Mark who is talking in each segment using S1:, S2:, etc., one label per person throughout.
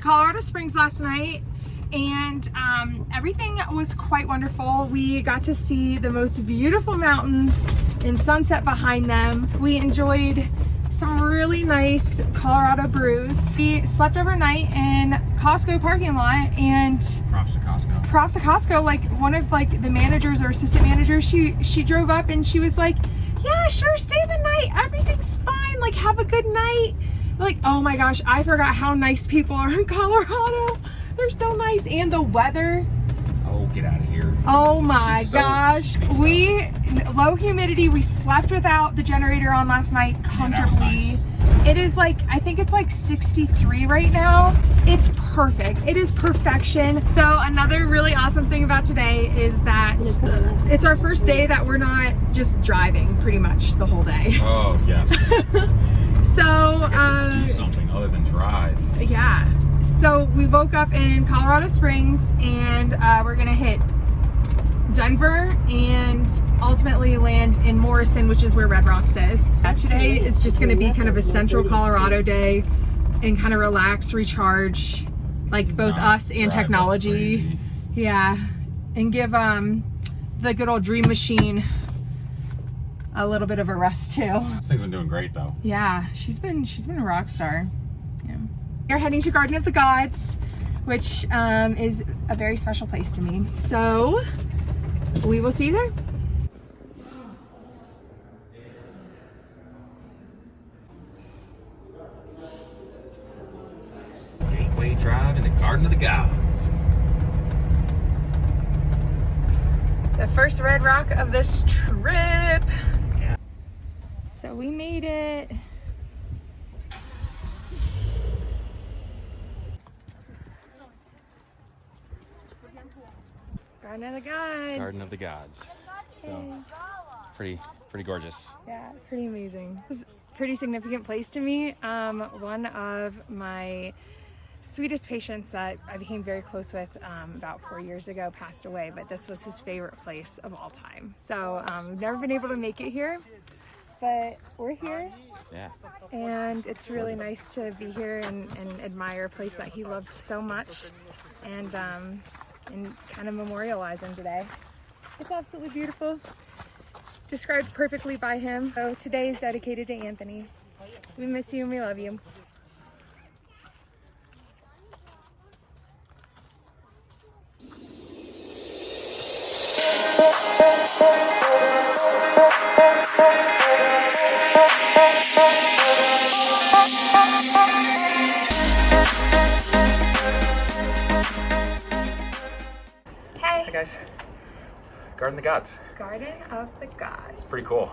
S1: Colorado Springs last night, and everything was quite wonderful. We got to see the most beautiful mountains and sunset behind them. We enjoyed some really nice Colorado brews. We slept overnight in Costco parking lot, and
S2: props to Costco.
S1: Props to Costco. Like, one of like the managers or assistant managers, she drove up and she was like, yeah, sure, stay the night. Everything's fine. Like, have a good night. Like, oh my gosh, I forgot how nice people are in Colorado. They're so nice. And the weather.
S2: Oh, get out of here.
S1: Oh my gosh. Low humidity. We slept without the generator on last night comfortably. Nice. It is like, I think it's like 63 right now. It's perfect. It is perfection. So another really awesome thing about today is that it's our first day that we're not just driving pretty much the whole day.
S2: Oh, yes.
S1: So,
S2: do something other than drive.
S1: Yeah. So we woke up in Colorado Springs, and we're gonna hit Denver and ultimately land in Morrison, which is where Red Rocks is. Today is just gonna be kind of a central Colorado day and kind of relax, recharge, like both us and technology. Yeah. And give the good old Dream Machine a little bit of a rest too.
S2: This thing's been doing great though.
S1: Yeah, she's been a rock star. Yeah. We're heading to Garden of the Gods, which is a very special place to me. So we will see you there.
S2: Gateway Drive in the Garden of the Gods.
S1: The first red rock of this trip. Yeah. So we made it. Garden of the Gods.
S2: Garden of the Gods. So, pretty gorgeous.
S1: Yeah, pretty amazing. This is a pretty significant place to me. One of my sweetest patients that I became very close with about 4 years ago passed away, but this was his favorite place of all time. So we've never been able to make it here, but we're here.
S2: Yeah.
S1: And it's really nice to be here and admire a place that he loved so much, and kind of memorialize him today. It's absolutely beautiful. Described perfectly by him. So today is dedicated to Anthony. We miss you and we love you. Hey
S2: guys, Garden of the Gods.
S1: Garden of the Gods.
S2: It's pretty cool.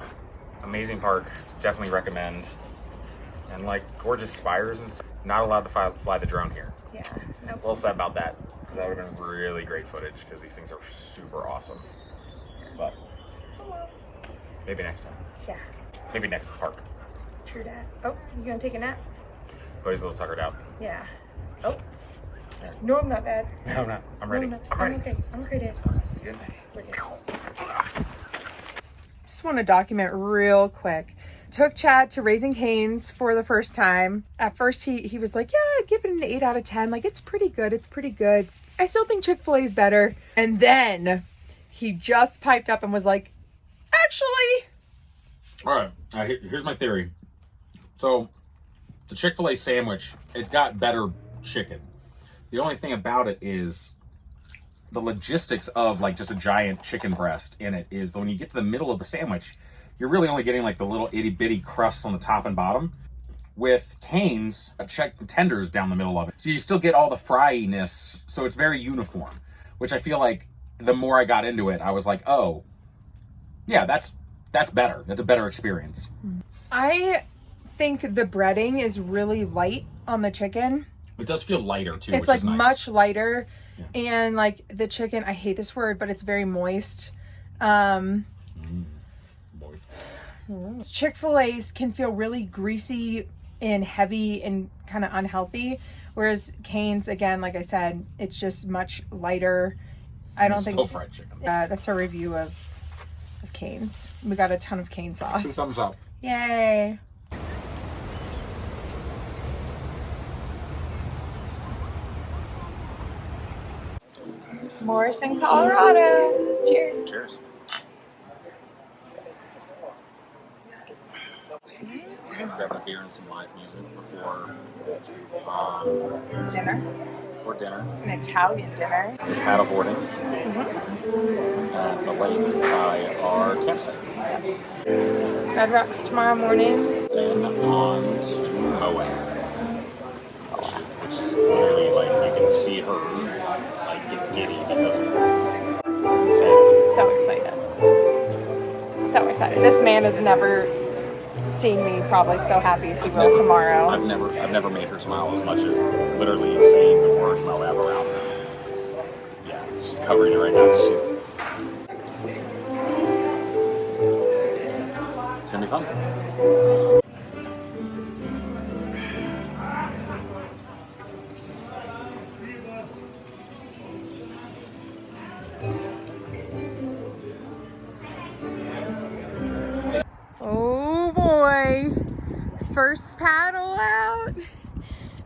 S2: Amazing park. Definitely recommend. And like gorgeous spires and stuff. Not allowed to fly the drone here.
S1: Yeah.
S2: Nope. A little sad about that, because that would have been really great footage, because these things are super awesome. But maybe next time.
S1: Yeah.
S2: Maybe next park.
S1: True that. Oh, you gonna take a nap?
S2: But he's a little tuckered out.
S1: Yeah. Oh. No, I'm not bad.
S2: No, I'm not. I'm ready.
S1: No,
S2: I'm ready.
S1: okay. I'm okay, Dad.
S2: Good.
S1: Just want to document real quick. Took Chad to Raising Cane's for the first time. At first he was like, yeah, I'd give it an 8 out of 10. Like, it's pretty good. It's pretty good. I still think Chick-fil-A is better. And then he just piped up and was like, actually.
S2: All right. Here's my theory. So the Chick-fil-A sandwich, it's got better chicken. The only thing about it is the logistics of like just a giant chicken breast in it is when you get to the middle of the sandwich, you're really only getting like the little itty bitty crusts on the top and bottom. With Cane's, tenders down the middle of it. So you still get all the fryiness, so it's very uniform, which I feel like the more I got into it, I was like, oh, yeah, that's better. That's a better experience.
S1: I think the breading is really light on the chicken.
S2: It does feel lighter too.
S1: It's
S2: which
S1: like
S2: is nice.
S1: much lighter.
S2: Yeah.
S1: And like the chicken, I hate this word, but it's very moist. Chick-fil-A's can feel really greasy and heavy and kind of unhealthy, whereas Cane's, again, like I said, it's just much lighter. I don't think.
S2: Still fried chicken.
S1: That's our review of Cane's. We got a ton of cane sauce.
S2: 2 thumbs up.
S1: Yay! Morrison, Colorado. Cheers.
S2: Cheers. Grabbing a beer and some live music before
S1: Dinner.
S2: for dinner.
S1: An Italian dinner.
S2: Paddleboarding at the lake by our campsite.
S1: Red Rocks tomorrow morning.
S2: Then on to Moab, which is literally like you can see her like get giddy because of this. Insane.
S1: So excited. So excited. This man has never seen me probably so happy as he will tomorrow.
S2: I've never made her smile as much as literally saying the word Moab around her. Yeah, she's covering it right now because it's gonna be fun.
S1: Oh boy. First paddle out.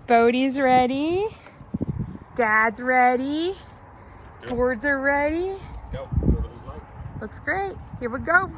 S1: Bodhi's ready. Dad's ready. Boards are ready.
S2: Go.
S1: Looks great. Here we go.